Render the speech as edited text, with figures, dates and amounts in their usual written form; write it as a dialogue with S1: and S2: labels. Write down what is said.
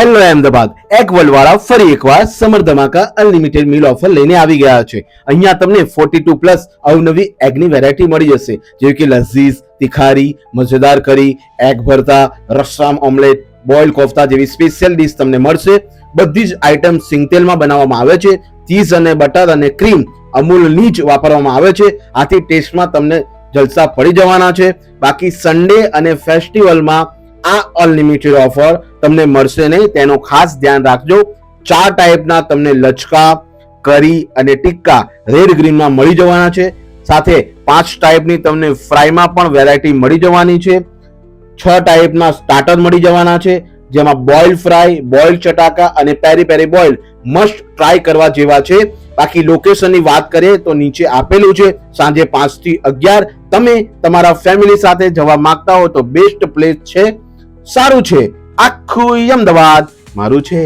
S1: Hello Ahmedabad એક વર્લ્ડવાળા ફરી એકવાર સમર ધમાકા અનલિમિટેડ મીલ ઓફર લઈને આવી ગયા છે। અહીંયા તમને 42 પ્લસ અવનવી એગની વેરાયટી મળી જશે, જેવી કે લઝીઝ, તિખારી, મજેદાર કરી, એગ ભરતા, રસરામ ઓમલેટ, બોઇલ કોફતા જેવી સ્પેશિયલ ડીશ તમને મળશે। બધી જ આઇટમ સિંગતેલમાં બનાવવામાં આવે છે। ચીઝ અને બટર અને ક્રીમ અમૂલની જ વાપરવામાં આવે છે। આથી ટેસ્ટમાં તમને જલસા પડી જવાના છે। બાકી સન્ડે અને ફેસ્ટિવલમાં આ અનલિમિટેડ ઓફર તમને મળશે નહીં, તેનો ખાસ ધ્યાન રાખજો। 4 ટાઈપના તમને લચકા, કરી અને ટિક્કા રેડ ગ્રીનમાં મળી જવાના છે। સાથે 5 ટાઈપની તમને ફ્રાઈમાં પણ વેરાયટી મળી જવાની છે। 6 ટાઈપના સ્ટાર્ટર મળી જવાના છે, જેમાં બોઇલ ફ્રાય, બોઇલ ચટાકા અને પેરી પેરી બોઇલ મસ્ટ ટ્રાય કરવા જેવા છે। બાકી લોકેશનની વાત કરીએ તો નીચે આપેલું છે। સાંજે 5 થી 11 તમે તમારા ફેમિલી સાથે જવા માંગતા હો તો બેસ્ટ પ્લેસ છે। સારું છે, આખું અમદાવાદ મારું છે।